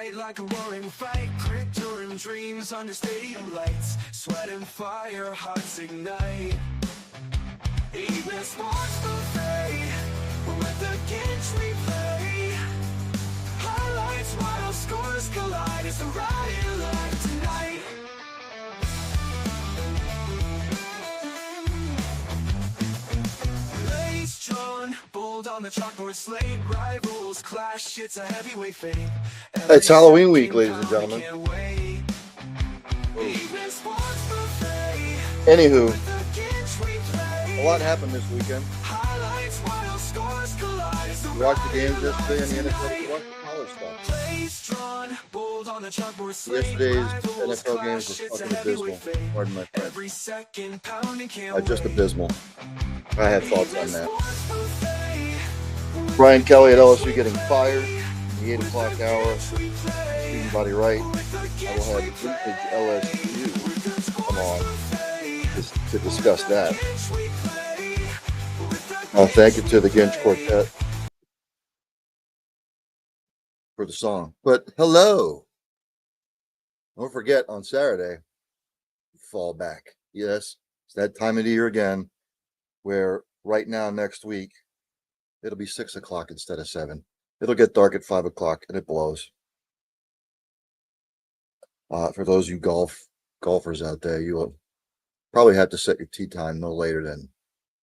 fight like a roaring fight, grit during dreams under stadium lights, sweat and fire, hearts ignite. Evening sports buffet, with the Ginch replay. Highlights while scores collide, it's the riot live tonight. Blades drawn, bold on the chalkboard slate, rivals clash, it's a heavyweight fate. It's Halloween week, ladies and gentlemen. Anywho, a lot happened this weekend. You watched the games yesterday in the NFL, you watched the college stuff. Yesterday's NFL games were fucking abysmal. Pardon my French. Just abysmal. I have thoughts on that. Brian Kelly at LSU getting fired in the 8 o'clock hour. Stephen Body Right. I will have vintage LSU come on to discuss that. Thank you to the Ginch Quartet for the song. But hello. Don't forget on Saturday, fall back. Yes, it's that time of the year again where right now next week it'll be 6 o'clock instead of 7. It'll get dark at 5 o'clock and it blows. For those of you golfers out there, you will probably have to set your tee time no later than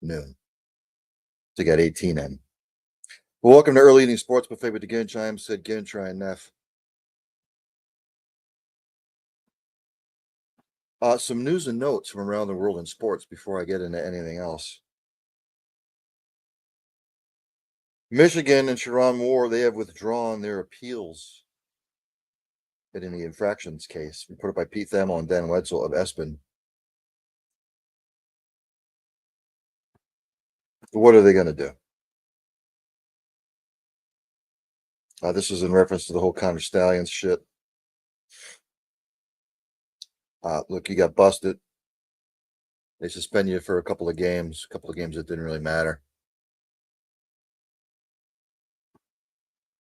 noon to get 18 in. Well, welcome to Early Evening Sports Buffet with the Ginch. I am Sid Ginch, Ryan Neff. Some news and notes from around the world in sports before I get into anything else. Michigan and Sharon Moore, they have withdrawn their appeals in the infractions case reported by Pete Thamel and Dan Wetzel of Espen. What are they going to do? This is in reference to the whole Connor Stallions shit. Look, you got busted. They suspend you for a couple of games that didn't really matter.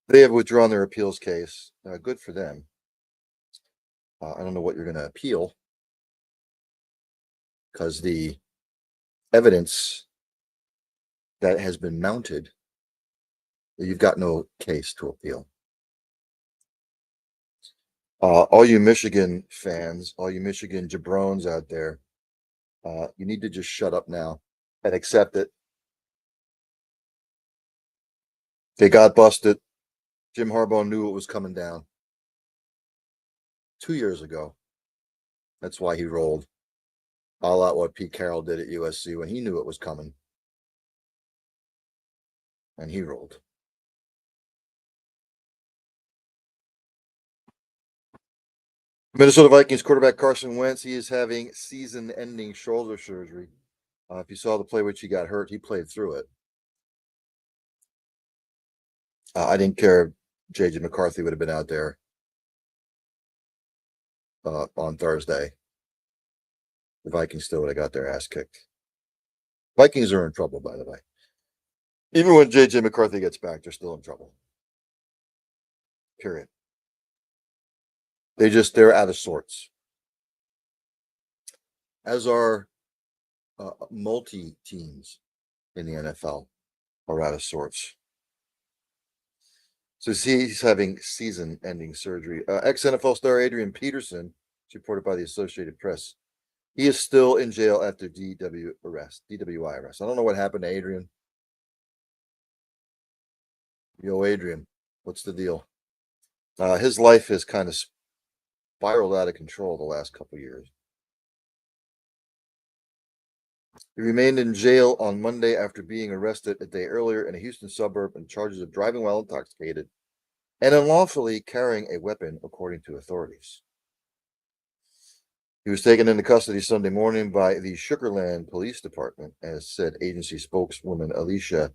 They have withdrawn their appeals case. Good for them. I don't know what you're going to appeal because the evidence that has been mounted, you've got no case to appeal. All you Michigan fans, all you Michigan jabrones out there, you need to just shut up now and accept it. They got busted. Jim Harbaugh knew it was coming down 2 years ago. That's why he rolled. All out what Pete Carroll did at USC when he knew it was coming. And he rolled. Minnesota Vikings quarterback Carson Wentz, he is having season-ending shoulder surgery. If you saw the play which he got hurt, he played through it. I didn't care if J.J. McCarthy would have been out there on Thursday. The Vikings still would have got their ass kicked. Vikings are in trouble, by the way. Even when J.J. McCarthy gets back, they're still in trouble. Period. They're out of sorts. As are multi-teams in the NFL are out of sorts. So he's having season-ending surgery. Ex-NFL star Adrian Peterson, reported by the Associated Press, he is still in jail after DWI arrest. I don't know what happened to Adrian. Yo, Adrian, what's the deal? His life has kind of spiraled out of control the last couple of years. He remained in jail on Monday after being arrested a day earlier in a Houston suburb on charges of driving while intoxicated and unlawfully carrying a weapon, according to authorities. He was taken into custody Sunday morning by the Sugarland Police Department, as said agency spokeswoman Alicia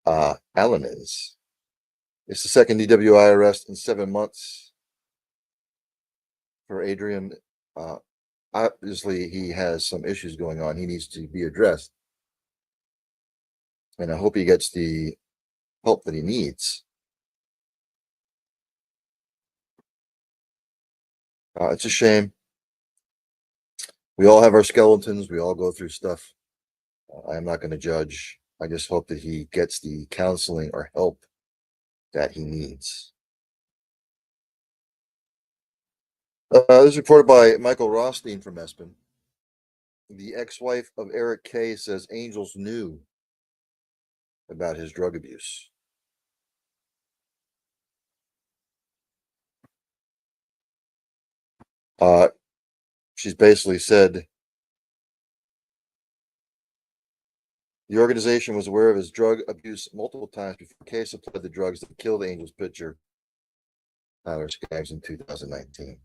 Alanis. It's the second DWI arrest in 7 months for Adrian. Obviously, he has some issues going on. He needs to be addressed. And I hope he gets the help that he needs. It's a shame. We all have our skeletons. We all go through stuff. I'm not going to judge. I just hope that he gets the counseling or help that he needs. This is reported by Michael Rothstein from Espen. The ex-wife of Eric K. says Angels knew about his drug abuse. She's basically said the organization was aware of his drug abuse multiple times before K supplied the drugs that killed Angels pitcher Tyler Skaggs in 2019.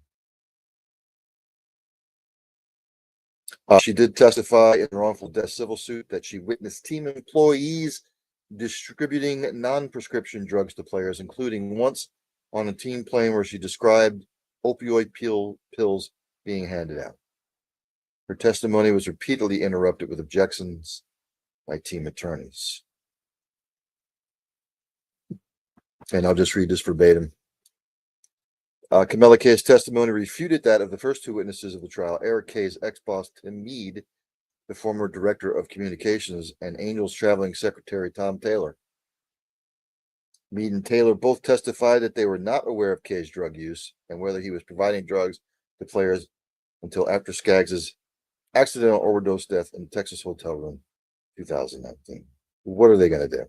She did testify in a wrongful death civil suit that she witnessed team employees distributing non-prescription drugs to players, including once on a team plane where she described opioid pills being handed out. Her testimony was repeatedly interrupted with objections by team attorneys. And I'll just read this verbatim. Camilla K's testimony refuted that of the first two witnesses of the trial, Eric K's ex-boss Tim Mead, the former director of communications, and Angels traveling secretary Tom Taylor. Mead and Taylor both testified that they were not aware of K's drug use and whether he was providing drugs to players until after Skaggs' accidental overdose death in the Texas hotel room 2019. What are they going to do?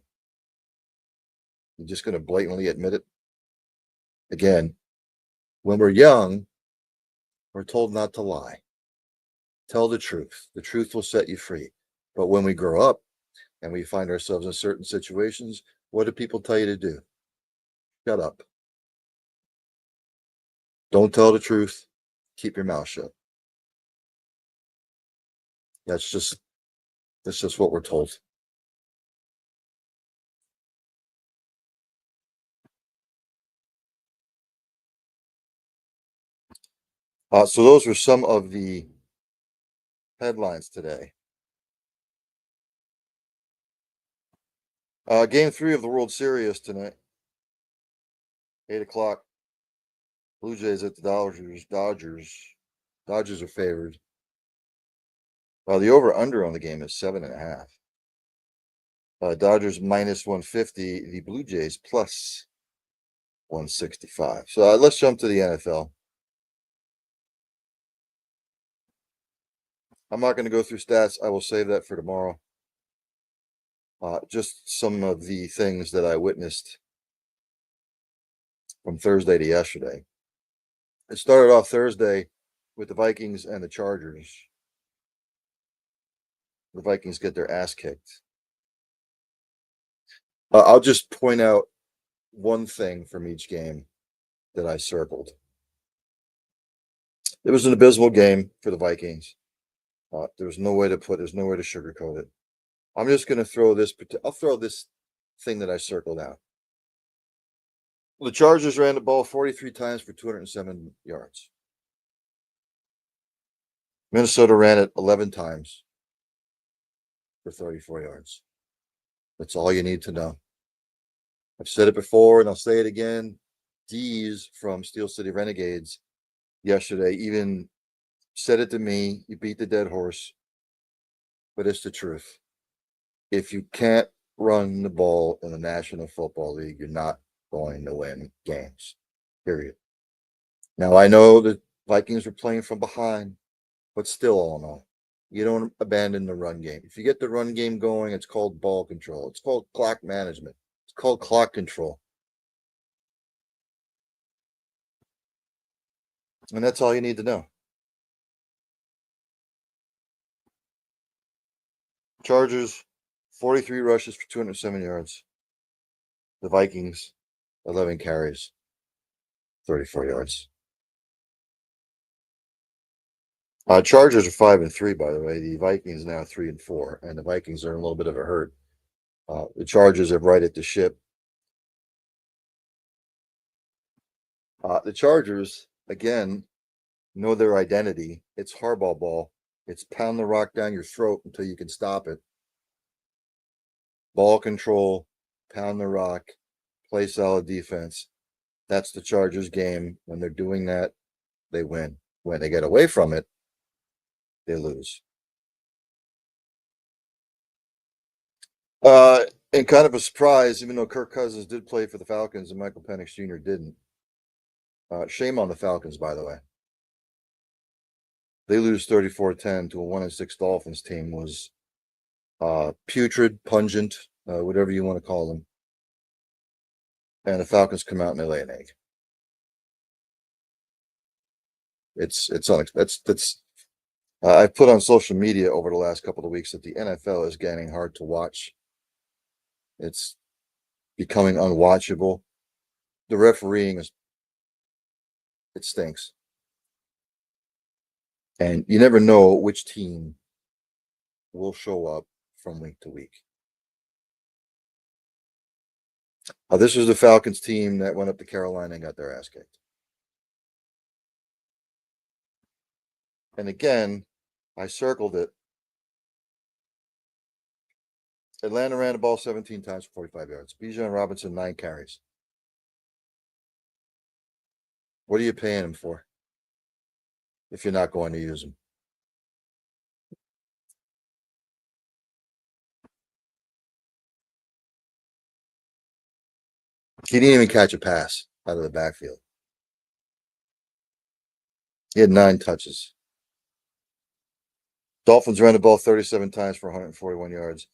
You're just going to blatantly admit it? Again, when we're young, we're told not to lie. Tell the truth. The truth will set you free. But when we grow up and we find ourselves in certain situations, what do people tell you to do? Shut up. Don't tell the truth. Keep your mouth shut. That's just what we're told. So those were some of the headlines today. Game 3 of the World Series tonight. 8 o'clock. Blue Jays at the Dodgers. Dodgers are favored. The over-under on the game is 7.5. Dodgers minus 150. The Blue Jays plus 165. So let's jump to the NFL. I'm not going to go through stats. I will save that for tomorrow. Just some of the things that I witnessed from Thursday to yesterday. It started off Thursday with the Vikings and the Chargers. The Vikings get their ass kicked. I'll just point out one thing from each game that I circled. It was an abysmal game for the Vikings. There's no way to sugarcoat it. I'm just going to throw this. I'll throw this thing that I circled out. The Chargers ran the ball 43 times for 207 yards. Minnesota ran it 11 times for 34 yards. That's all you need to know. I've said it before and I'll say it again. Dees from Steel City Renegades yesterday even said it to me. You beat the dead horse, but it's the truth. If you can't run the ball in the National Football League, you're not going to win games, period. Now, I know the Vikings were playing from behind, but still, all in all, you don't abandon the run game. If you get the run game going, it's called ball control. It's called clock management. It's called clock control. And that's all you need to know. Chargers, 43 rushes for 207 yards. The Vikings, 11 carries, 34 yards. Chargers are 5-3, by the way. The Vikings now 3-4, and the Vikings are in a little bit of a hurt. The Chargers have righted the ship. The Chargers, again, know their identity. It's hardball ball. It's pound the rock down your throat until you can stop it. Ball control, pound the rock, play solid defense. That's the Chargers game. When they're doing that, they win. When they get away from it, they lose. And kind of a surprise, even though Kirk Cousins did play for the Falcons and Michael Penix Jr. didn't. Shame on the Falcons, by the way. They lose 34-10 to a 1-6 Dolphins team. Was putrid, pungent, whatever you want to call them. And the Falcons come out and they lay an egg. I've put on social media over the last couple of weeks that the NFL is getting hard to watch. It's becoming unwatchable. The refereeing it stinks. And you never know which team will show up from week to week. This was the Falcons team that went up to Carolina and got their ass kicked. And again, I circled it. Atlanta ran the ball 17 times for 45 yards. Bijan Robinson, 9 carries. What are you paying him for if you're not going to use him? He didn't even catch a pass out of the backfield. He had 9 touches. Dolphins ran the ball 37 times for 141 yards.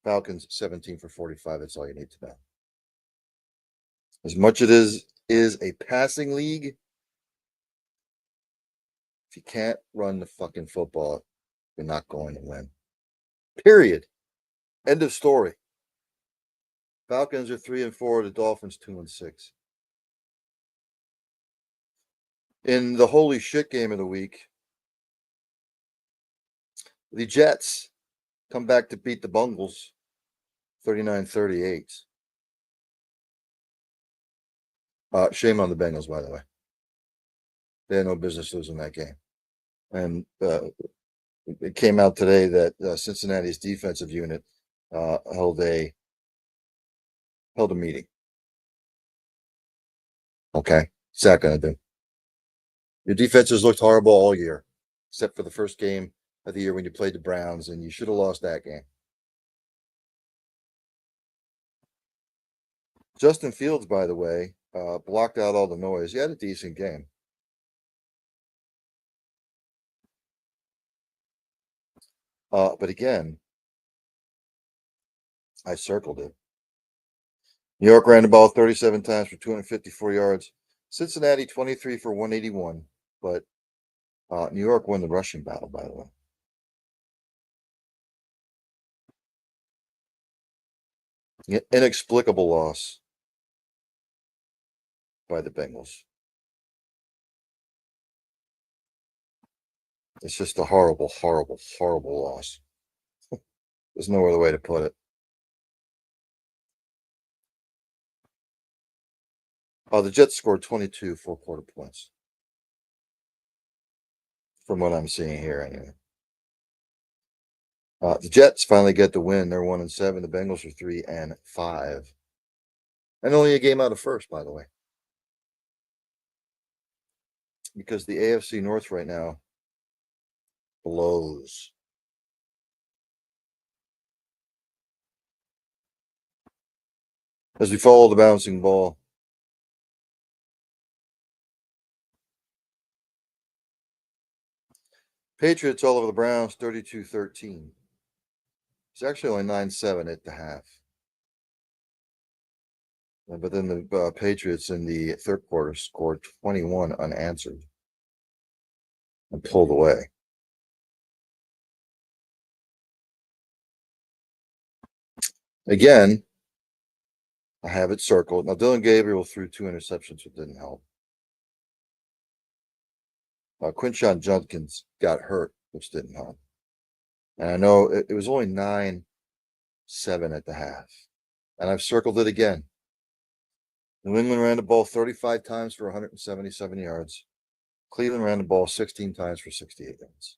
Falcons 17 for 45. That's all you need to know. As much it is a passing league, if you can't run the fucking football, you're not going to win. Period. End of story. Falcons are 3-4. The Dolphins 2-6. In the holy shit game of the week, the Jets come back to beat the Bungles 39-38. Shame on the Bengals, by the way. They had no business losing that game. And it came out today that Cincinnati's defensive unit held a meeting. Okay, what's that going to do? Your defenses looked horrible all year, except for the first game of the year when you played the Browns, and you should have lost that game. Justin Fields, by the way, blocked out all the noise. He had a decent game. But again, I circled it. New York ran the ball 37 times for 254 yards. Cincinnati 23 for 181. But New York won the rushing battle, by the way. Inexplicable loss by the Bengals. It's just a horrible, horrible, horrible loss. There's no other way to put it. The Jets scored 22 four-quarter points. From what I'm seeing here, anyway. The Jets finally get the win. They're 1-7. The Bengals are 3-5. And only a game out of first, by the way. Because the AFC North right now blows. As we follow the bouncing ball, Patriots all over the Browns, 32-13. It's actually only 9-7 at the half. But then the Patriots in the third quarter scored 21 unanswered and pulled away. Again, I have it circled. Now, Dylan Gabriel threw 2 interceptions, which didn't help. Quinshon Judkins got hurt, which didn't help. And I know it was only 9-7 at the half. And I've circled it again. New England ran the ball 35 times for 177 yards. Cleveland ran the ball 16 times for 68 yards.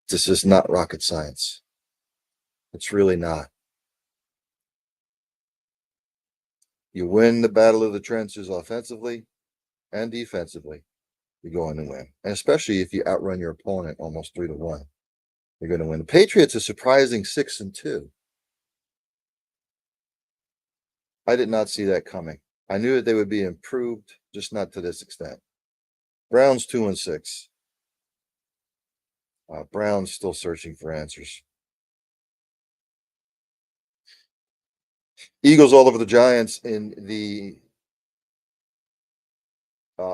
This is not rocket science. It's really not. You win the battle of the trenches offensively, and defensively, you go in and win. And especially if you outrun your opponent almost 3-1, you're going to win. The Patriots are surprising 6-2. I did not see that coming. I knew that they would be improved, just not to this extent. Browns 2-6. Browns still searching for answers. Eagles all over the Giants in the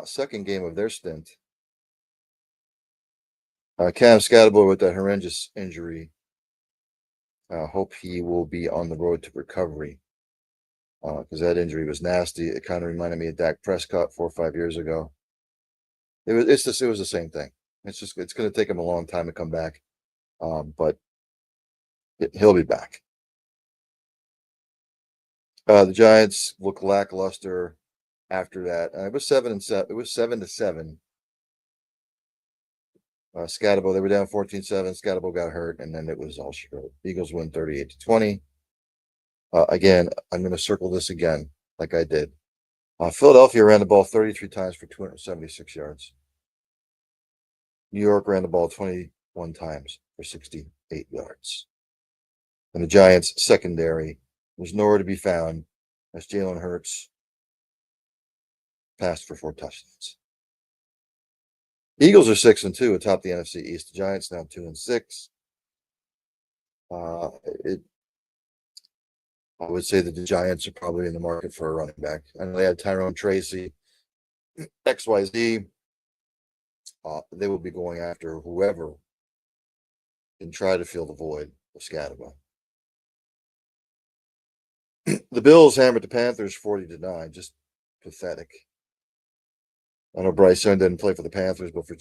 second game of their stint. Cam Scatterboy with that horrendous injury. Hope he will be on the road to recovery because that injury was nasty. It kind of reminded me of Dak Prescott 4 or 5 years ago. It was the same thing. It's going to take him a long time to come back, but he'll be back. The Giants look lackluster after that. It was 7-7. It was 7-7. Scatterbo, they were down 14-7. Scatterbo got hurt, and then it was all she wrote. Eagles win 38-20. Again, I'm going to circle this again, like I did. Philadelphia ran the ball 33 times for 276 yards. New York ran the ball 21 times for 68 yards. And the Giants' secondary was nowhere to be found as Jalen Hurts passed for 4 touchdowns. Eagles are 6-2 atop the NFC East. The Giants now 2-6. I would say that the Giants are probably in the market for a running back. I know they had Tyrone Tracy, XYZ. They will be going after whoever can try to fill the void of Scatterbo. The Bills hammered the Panthers 40-9. Just pathetic. I know Bryce Young didn't play for the Panthers, but for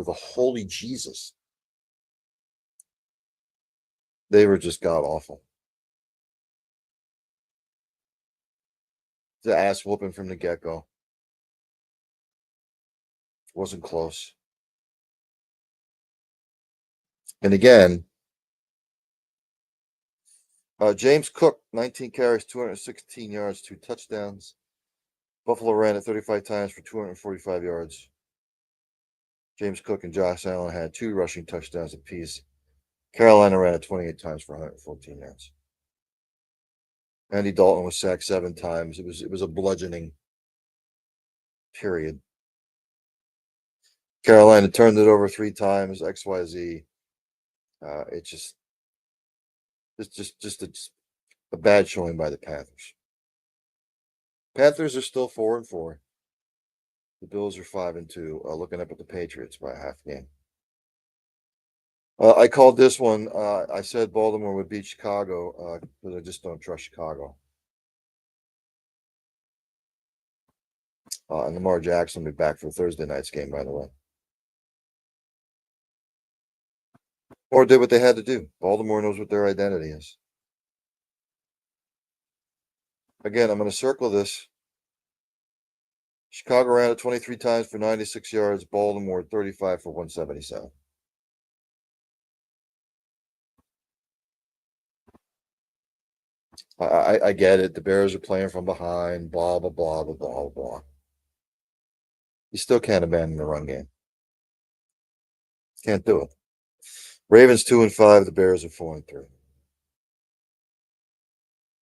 the holy Jesus, they were just god awful. The ass whooping from the get-go. Wasn't close. And again, James Cook, 19 carries, 216 yards, 2 touchdowns. Buffalo ran it 35 times for 245 yards. James Cook and Josh Allen had 2 rushing touchdowns apiece. Carolina ran it 28 times for 114 yards. Andy Dalton was sacked 7 times. It was a bludgeoning period. Carolina turned it over 3 times. XYZ. It's just a bad showing by the Panthers. Panthers are still 4-4. The Bills are 5-2. Looking up at the Patriots by a half game. I called this one. I said Baltimore would beat Chicago because I just don't trust Chicago. And Lamar Jackson will be back for Thursday night's game, by the way. Or did what they had to do. Baltimore knows what their identity is. Again, I'm going to circle this. Chicago ran it 23 times for 96 yards. Baltimore 35 for 177. I get it. The Bears are playing from behind. Blah blah blah blah blah blah. You still can't abandon the run game. Can't do it. Ravens 2-5. The Bears are 4-3.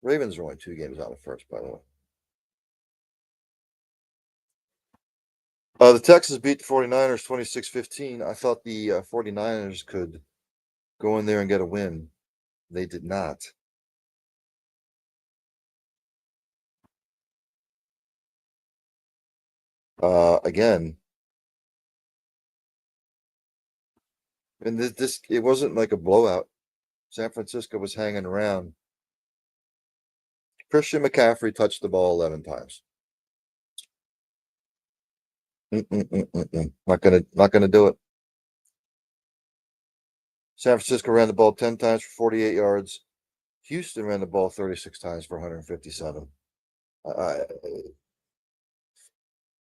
Ravens are only 2 games out of first, by the way. The Texans beat the 49ers 26-15. I thought the 49ers could go in there and get a win. They did not. Again, and this it wasn't like a blowout. San Francisco was hanging around. Christian McCaffrey touched the ball 11 times. Not gonna do it. San Francisco ran the ball 10 times for 48 yards. Houston ran the ball 36 times for 157.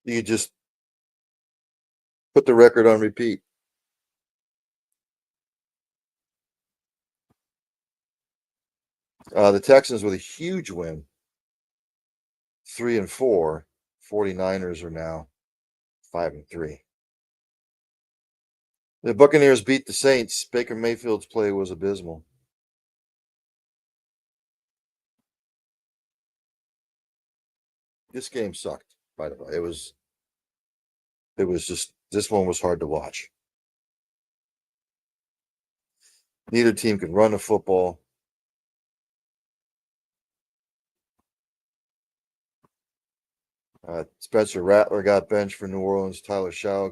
You just put the record on repeat. The Texans with a huge win. 3-4. 49ers are now 5-3. The Buccaneers beat the Saints. Baker Mayfield's play was abysmal. This game sucked, by the way. It was just this one was hard to watch. Neither team could run the football. Spencer Rattler got benched for New Orleans. Tyler Shaw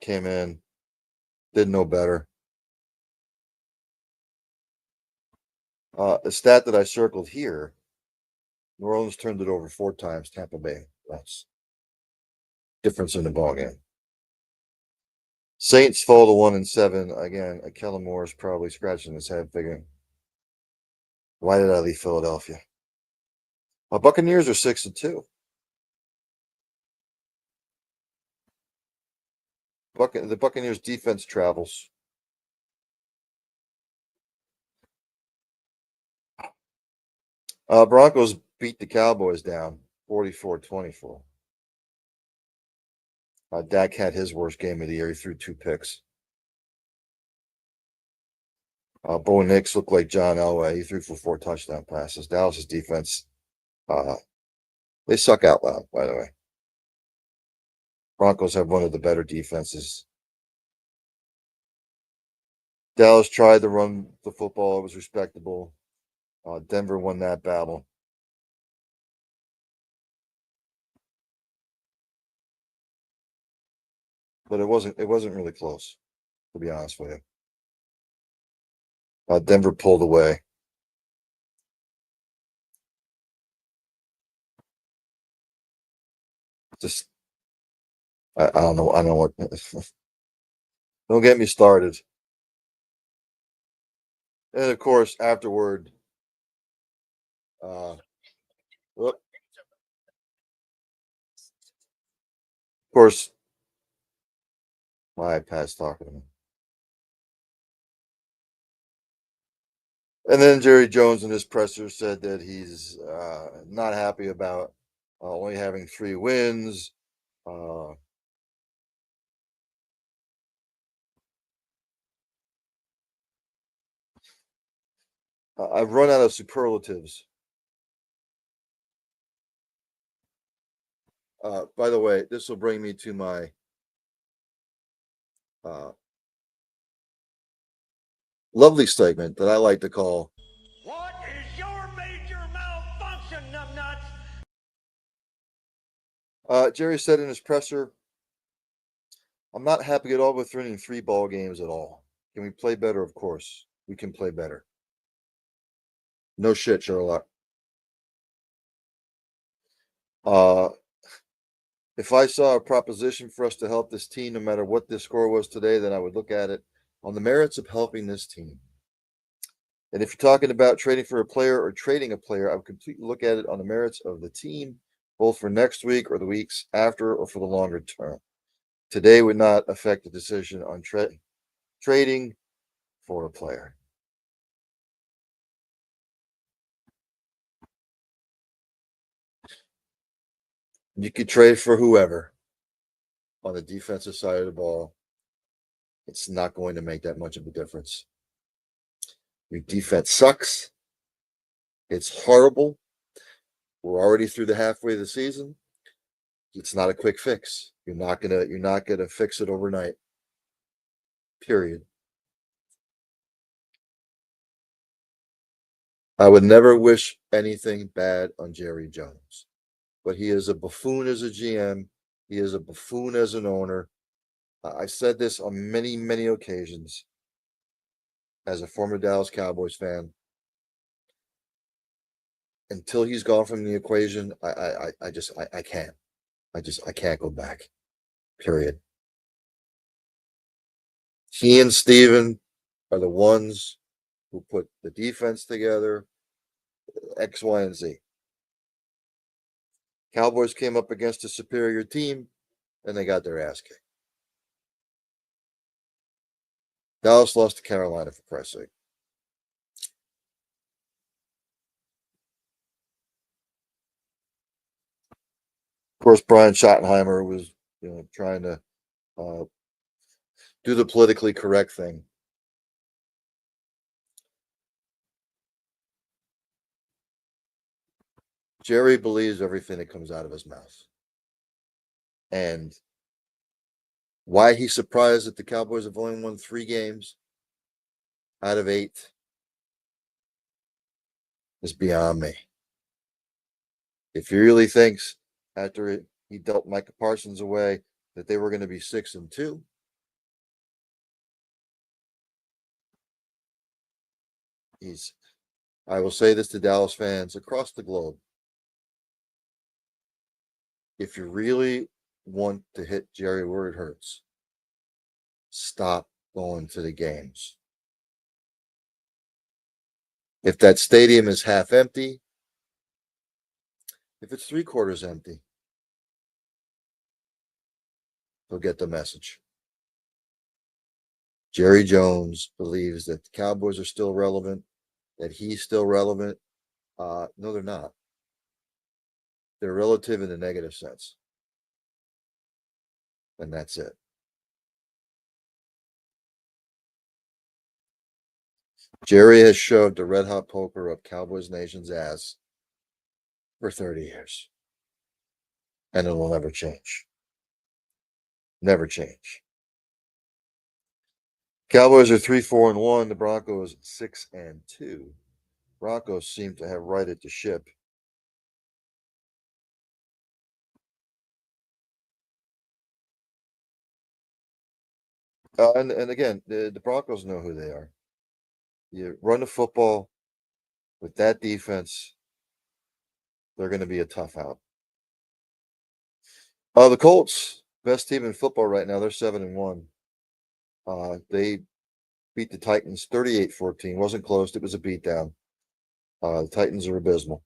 came in, did no better. A stat that I circled here: New Orleans turned it over 4 times. Tampa Bay once. Difference in the ball game. Saints fall to 1-7 again. Kellen Moore is probably scratching his head, figuring, why did I leave Philadelphia? Buccaneers are 6-2. The Buccaneers defense travels. Broncos beat the Cowboys down 44-24. Dak had his worst game of the year. He threw 2 picks. Bo Nix looked like John Elway. He threw for 4 touchdown passes. Dallas's defense, they suck out loud, by the way. Broncos have one of the better defenses. Dallas tried to run the football. It was respectable. Denver won that battle. But it wasn't really close, to be honest with you. Denver pulled away. Just I don't know. I don't know what. Don't get me started. And of course, afterward, of course, my iPad's talking to me. And then Jerry Jones in his presser said that he's not happy about only having 3 wins. I've run out of superlatives. By the way, this will bring me to my lovely segment that I like to call What is your major malfunction, numbnuts? Jerry said in his presser, I'm not happy at all with winning 3 ball games at all. Can we play better? Of course, we can play better. No shit, Sherlock. If I saw a proposition for us to help this team, no matter what this score was today, then I would look at it on the merits of helping this team. And if you're talking about trading for a player or trading a player, I would completely look at it on the merits of the team, both for next week or the weeks after or for the longer term. Today would not affect the decision on trading for a player. You could trade for whoever on the defensive side of the ball. It's not going to make that much of a difference. Your defense sucks. It's horrible. We're already through the halfway of the season. It's not a quick fix. You're not gonna fix it overnight. Period. I would never wish anything bad on Jerry Jones, but he is a buffoon as a GM. He is a buffoon as an owner. I said this on many, many occasions as a former Dallas Cowboys fan. Until he's gone from the equation, I can't. I can't go back. Period. He and Steven are the ones who put the defense together, X, Y, and Z. Cowboys came up against a superior team, and they got their ass kicked. Dallas lost to Carolina, for Christ's sake. Of course, Brian Schottenheimer was trying to do the politically correct thing. Jerry believes everything that comes out of his mouth. And why he's surprised that the Cowboys have only won 3 games out of 8 is beyond me. If he really thinks after he dealt Micah Parsons away that they were going to be 6-2, I will say this to Dallas fans across the globe. If you really want to hit Jerry where it hurts, stop going to the games. If that stadium is half empty, if it's 3/4 empty, he'll get the message. Jerry Jones believes that the Cowboys are still relevant, that he's still relevant. No, they're not. They're relative in a negative sense. And that's it. Jerry has shoved the red hot poker up Cowboys Nation's ass for 30 years. And it will never change. Never change. Cowboys are 3-4-1. The Broncos 6-2. Broncos seem to have righted the ship. And again, the Broncos know who they are. You run the football with that defense, they're going to be a tough out. The Colts, best team in football right now. They're 7-1. They beat the Titans 38-14. Wasn't close. It was a beatdown. The Titans are abysmal.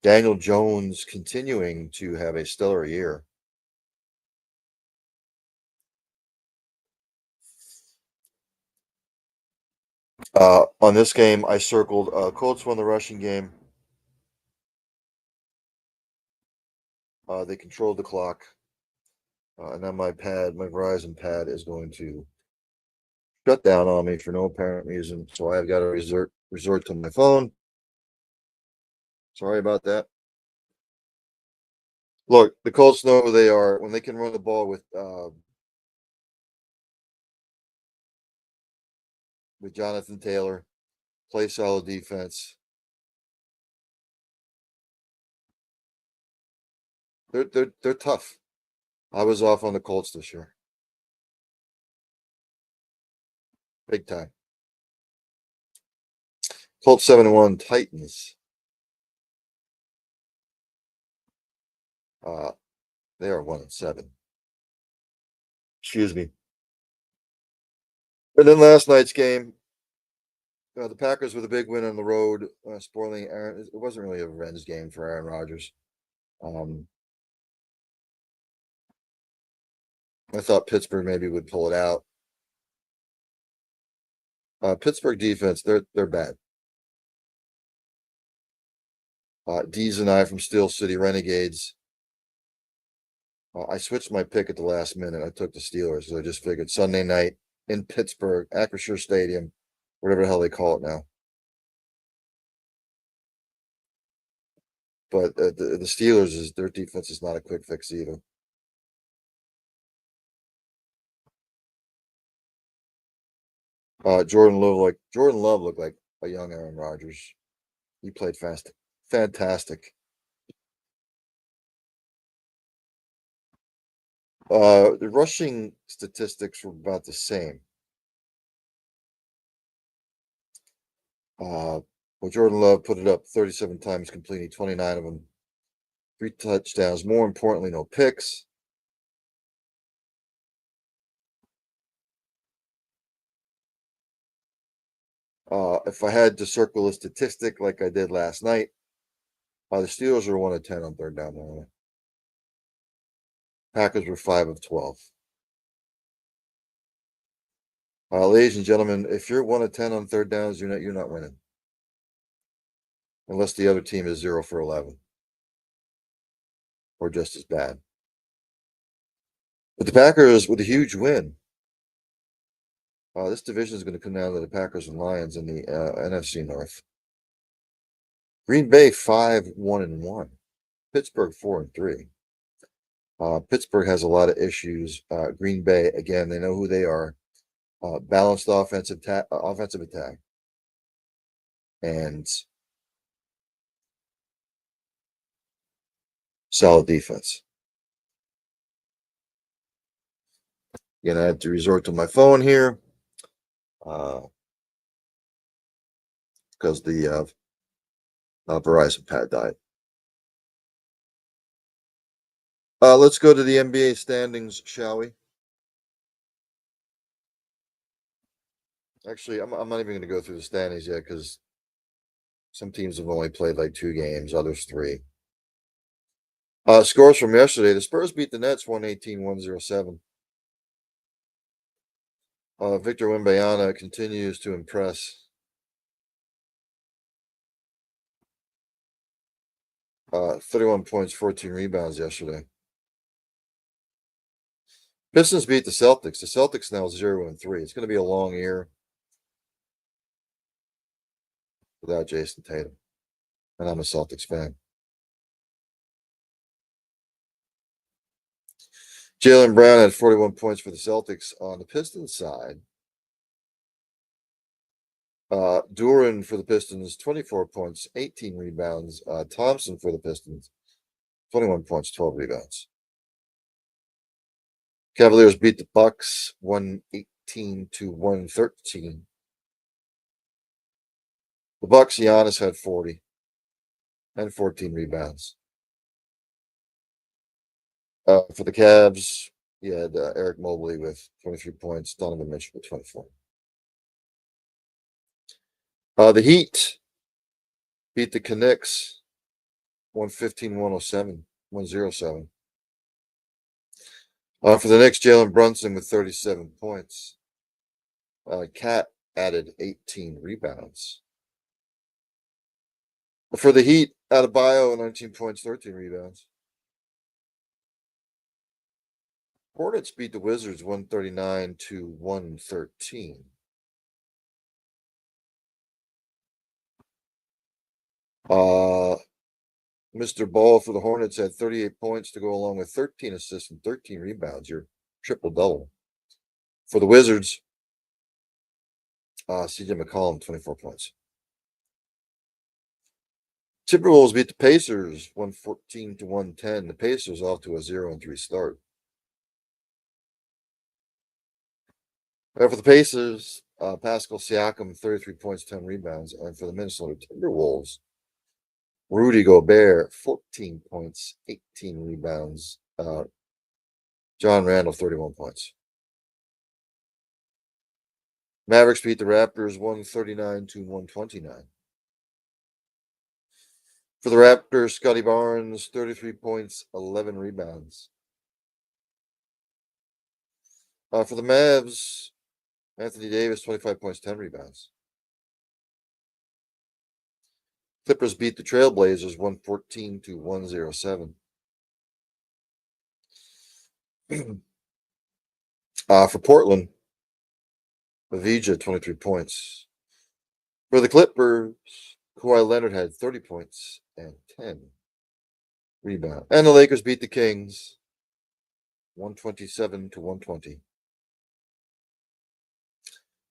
Daniel Jones continuing to have a stellar year. On this game, I circled Colts won the rushing game. They controlled the clock. And then my Verizon pad is going to shut down on me for no apparent reason. So I've got to resort to my phone. Sorry about that. Look, the Colts know who they are. When they can run the ball with Jonathan Taylor, play solid defense. They're tough. I was off on the Colts this year. Big time. Colts 7-1, Titans. They are 1-7. Excuse me. And then last night's game, the Packers with a big win on the road, spoiling Aaron. It wasn't really a revenge game for Aaron Rodgers. I thought Pittsburgh maybe would pull it out. Pittsburgh defense, they're bad. Deez and I from Steel City Renegades. I switched my pick at the last minute. I took the Steelers, so I just figured Sunday night in Pittsburgh, Acrisure Stadium, whatever the hell they call it now. But the Steelers, their defense is not a quick fix either. Jordan Love looked like a young Aaron Rodgers. He played fantastic. The rushing statistics were about the same. Well, Jordan Love put it up 37 times, completing 29 of them, 3 touchdowns. More importantly, no picks. If I had to circle a statistic like I did last night, the Steelers were 1-10 on third down. Packers were 5 of 12. Ladies and gentlemen, if you're 1-10 on third downs, you're not winning, unless the other team is 0 for 11. or just as bad. But the Packers with a huge win. This division is going to come down to the Packers and Lions in the NFC North. Green Bay 5-1-1. Pittsburgh 4-3. Pittsburgh has a lot of issues. Green Bay, again, they know who they are. Balanced offensive attack, and solid defense. Again, I had to resort to my phone here because the Verizon pad died. Let's go to the NBA standings, shall we? Actually, I'm not even going to go through the standings yet because some teams have only played like 2 games, others 3. Scores from yesterday. The Spurs beat the Nets 118-107. Victor Wembanyama continues to impress. 31 points, 14 rebounds yesterday. Pistons beat the Celtics. The Celtics now 0-3. It's going to be a long year without Jason Tatum. And I'm a Celtics fan. Jaylen Brown had 41 points for the Celtics. On the Pistons side, Duran for the Pistons, 24 points, 18 rebounds. Thompson for the Pistons, 21 points, 12 rebounds. Cavaliers beat the Bucks 118-113. The Bucks, Giannis had 40 and 14 rebounds. For the Cavs, you had Eric Mobley with 23 points, Donovan Mitchell with 24. The Heat beat the Knicks 115-107. For the Knicks, Jalen Brunson with 37 points. Cat added 18 rebounds. For the Heat, Adebayo, 19 points, 13 rebounds. Hornets beat the Wizards 139-113. Mr. Ball for the Hornets had 38 points to go along with 13 assists and 13 rebounds. Your triple-double. For the Wizards, CJ McCollum, 24 points. Timberwolves beat the Pacers 114-110. The Pacers off to a 0-3 start. For the Pacers, Pascal Siakam, 33 points, 10 rebounds. And for the Minnesota Timberwolves, Rudy Gobert, 14 points, 18 rebounds. John Randall, 31 points. Mavericks beat the Raptors 139-129. For the Raptors, Scotty Barnes, 33 points, 11 rebounds. For the Mavs, Anthony Davis, 25 points, 10 rebounds. Clippers beat the Trailblazers 114-107. For Portland, Avdija, 23 points. For the Clippers, Kawhi Leonard had 30 points and 10 rebounds. And the Lakers beat the Kings 127-120.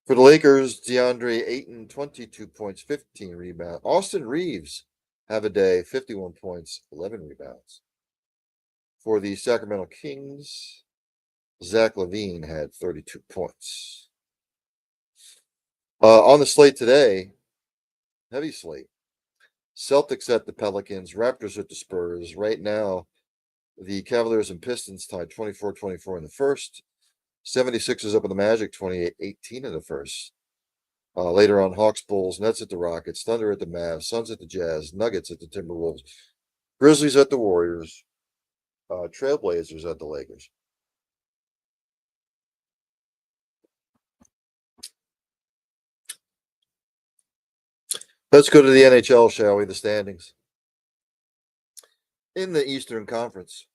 For the Lakers, DeAndre Ayton, 22 points, 15 rebounds. Austin Reeves, have a day, 51 points, 11 rebounds. For the Sacramento Kings, Zach LaVine had 32 points. On the slate today, heavy slate. Celtics at the Pelicans, Raptors at the Spurs. Right now, the Cavaliers and Pistons tied 24-24 in the first. 76ers up in the Magic, 28-18 in the first. Later on, Hawks, Bulls, Nets at the Rockets, Thunder at the Mavs, Suns at the Jazz, Nuggets at the Timberwolves, Grizzlies at the Warriors, Trailblazers at the Lakers. Let's go to the NHL, shall we? The standings. In the Eastern Conference.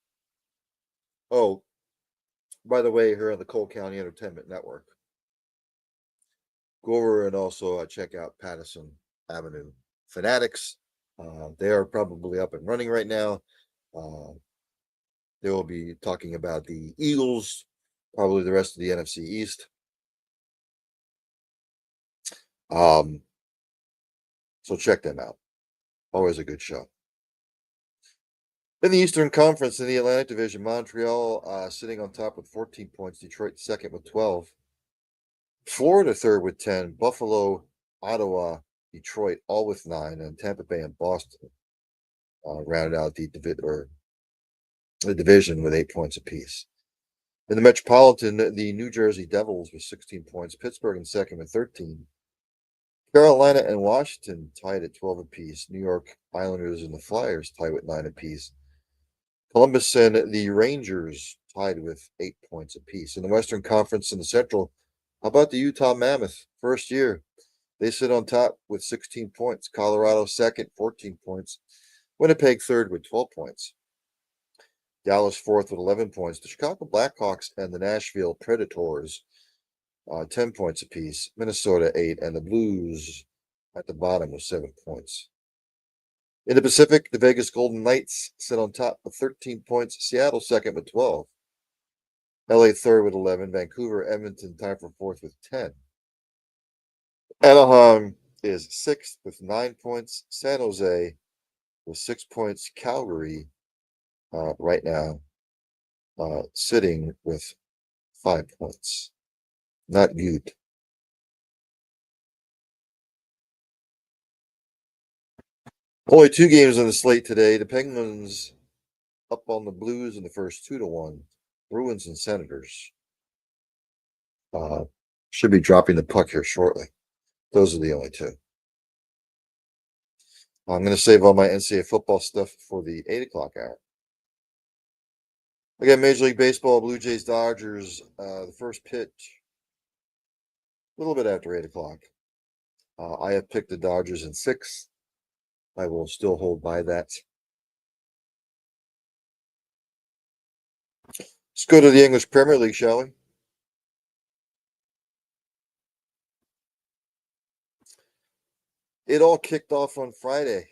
Oh, by the way, here on the Cole County Entertainment Network. Go over and also check out Patterson Avenue Fanatics. They are probably up and running right now. They will be talking about the Eagles, probably the rest of the NFC East. So check them out. Always a good show. In the Eastern Conference, in the Atlantic Division, Montreal sitting on top with 14 points. Detroit second with 12. Florida third with 10. Buffalo, Ottawa, Detroit all with 9. And Tampa Bay and Boston rounded out the division with 8 points apiece. In the Metropolitan, the New Jersey Devils with 16 points. Pittsburgh in second with 13. Carolina and Washington tied at 12 apiece. New York Islanders and the Flyers tied with 9 apiece. Columbus and the Rangers tied with 8 points apiece. In the Western Conference and the Central, how about the Utah Mammoth? First year. They sit on top with 16 points. Colorado second, 14 points. Winnipeg third with 12 points. Dallas fourth with 11 points. The Chicago Blackhawks and the Nashville Predators, 10 points apiece. Minnesota 8, and the Blues at the bottom with 7 points. In the Pacific, the Vegas Golden Knights sit on top with 13 points. Seattle second with 12. LA third with 11. Vancouver, Edmonton tied for fourth with 10. Anaheim is sixth with 9 points. San Jose with 6 points. Calgary right now sitting with 5 points. Not good. Only 2 games on the slate today. The Penguins up on the Blues in the first 2-1. Bruins and Senators should be dropping the puck here shortly. Those are the only 2. I'm going to save all my NCAA football stuff for the 8 o'clock hour. Again, Major League Baseball, Blue Jays, Dodgers, the first pitch, a little bit after 8 o'clock. I have picked the Dodgers in 6. I will still hold by that. Let's go to the English Premier League, shall we? It all kicked off on Friday.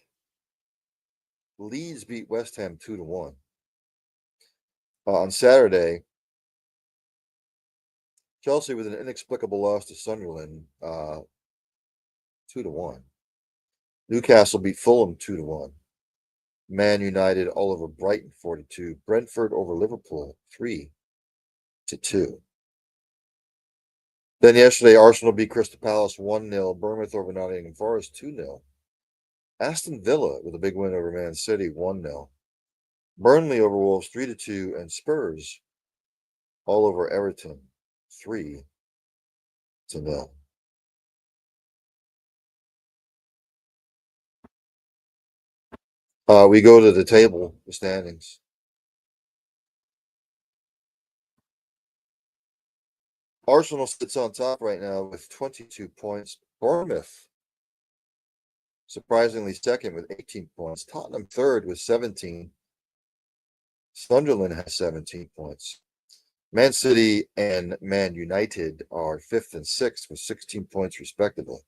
Leeds beat West Ham 2-1. On Saturday, Chelsea with an inexplicable loss to Sunderland, 2-1. Newcastle beat Fulham 2-1. Man United all over Brighton 4-2. Brentford over Liverpool 3-2. Then yesterday, Arsenal beat Crystal Palace 1-0. Bournemouth over Nottingham Forest 2-0. Aston Villa with a big win over Man City 1-0. Burnley over Wolves 3-2, and Spurs all over Everton 3-0. We go to the table, the standings. Arsenal sits on top right now with 22 points. Bournemouth, surprisingly, second with 18 points. Tottenham third with 17. Sunderland has 17 points. Man City and Man United are 5th and 6th with 16 points respectively.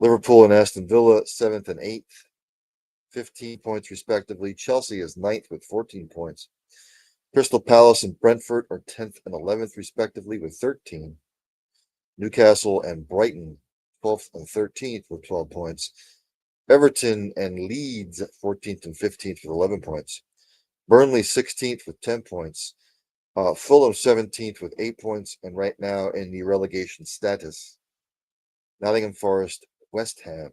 Liverpool and Aston Villa 7th and 8th, 15 points respectively. Chelsea is 9th with 14 points. Crystal Palace and Brentford are 10th and 11th respectively with 13. Newcastle and Brighton 12th and 13th with 12 points. Everton and Leeds 14th and 15th with 11 points. Burnley 16th with 10 points. Fulham 17th with 8 points. And right now in the relegation status, Nottingham Forest, West Ham,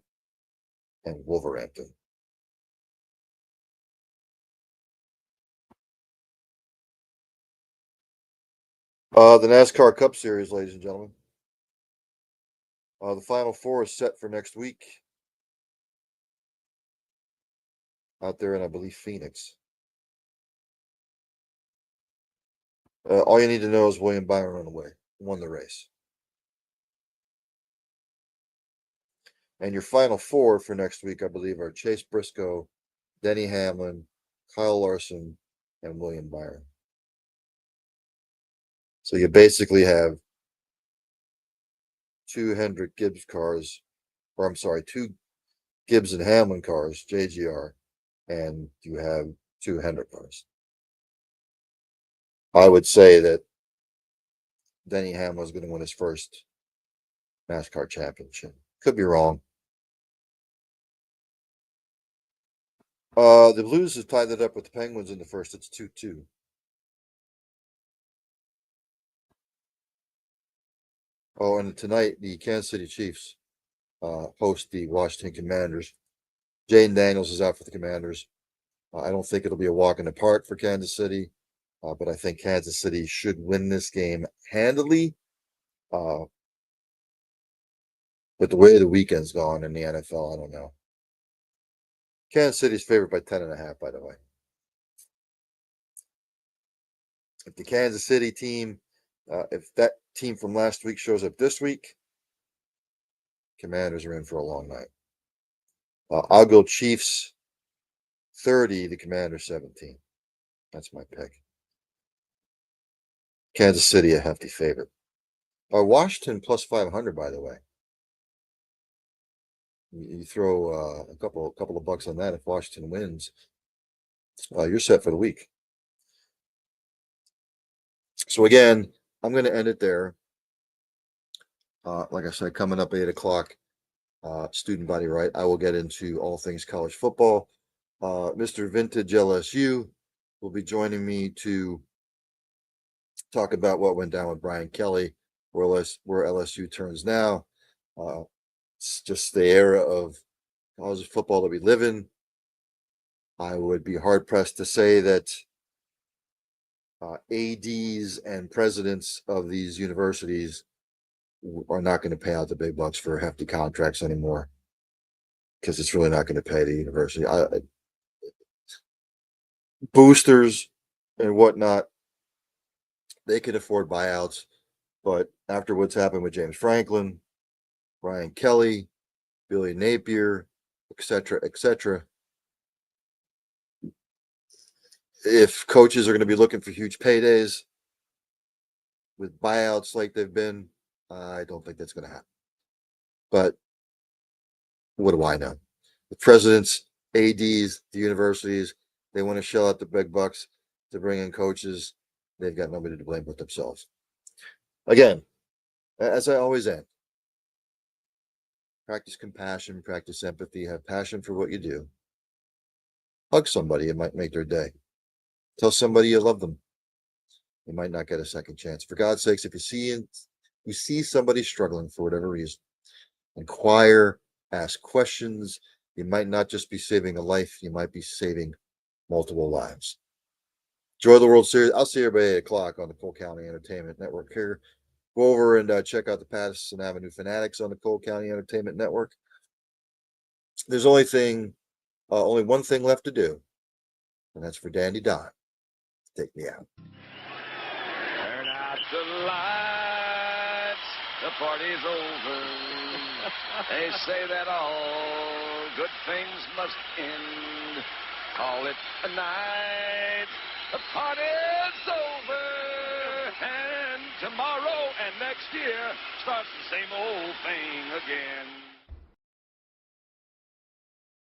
and Wolverhampton. The NASCAR Cup Series, ladies and gentlemen. The Final Four is set for next week out there in, I believe, Phoenix. All you need to know is William Byron won the race. And your Final Four for next week, I believe, are Chase Briscoe, Denny Hamlin, Kyle Larson, and William Byron. So you basically have two Hendrick Gibbs cars, or I'm sorry, two Gibbs and Hamlin cars, JGR, and you have two Hendrick cars. I would say that Denny Hamlin is going to win his first NASCAR championship. Could be wrong. The Blues have tied it up with the Penguins in the first. It's 2-2. Oh, and tonight the Kansas City Chiefs host the Washington Commanders. Jaden Daniels is out for the Commanders. I don't think it'll be a walk in the park for Kansas City, but I think Kansas City should win this game handily. But the way the weekend's gone in the NFL, I don't know. Kansas City's favored by 10.5, by the way. If the Kansas City team, if that team from last week shows up this week, Commanders are in for a long night. I'll go Chiefs 30, the Commanders 17. That's my pick. Kansas City, a hefty favorite. Washington plus 500, by the way. You throw a couple of bucks on that. If Washington wins, you're set for the week. So again, I'm going to end it there. Like I said, coming up at 8 o'clock, Student Body Right, I will get into all things college football. Mr. Vintage LSU will be joining me to talk about what went down with Brian Kelly, where LSU turns now. It's just the era of college football that we live in. I would be hard-pressed to say that ADs and presidents of these universities are not going to pay out the big bucks for hefty contracts anymore, because it's really not going to pay the university. Boosters and whatnot, they can afford buyouts, but after what's happened with James Franklin, Brian Kelly, Billy Napier, etc., if coaches are going to be looking for huge paydays with buyouts like they've been, I don't think that's going to happen. But what do I know? The presidents, ADs, the universities, they want to shell out the big bucks to bring in coaches. They've got nobody to blame but themselves. Again, as I always end, practice compassion, practice empathy, have passion for what you do. Hug somebody, it might make their day. Tell somebody you love them. You might not get a second chance. For God's sakes, if you see somebody struggling for whatever reason, inquire, ask questions. You might not just be saving a life, you might be saving multiple lives. Enjoy the World Series. I'll see everybody at 8 o'clock on the Cole County Entertainment Network here. Go over and check out the Patterson Avenue Fanatics on the Cole County Entertainment Network. There's only one thing left to do, and that's for Dandy Don to take me out. Turn out the lights, the party's over. They say that all good things must end. Call it a night, the party's over. And tomorrow and next year starts the same old thing again.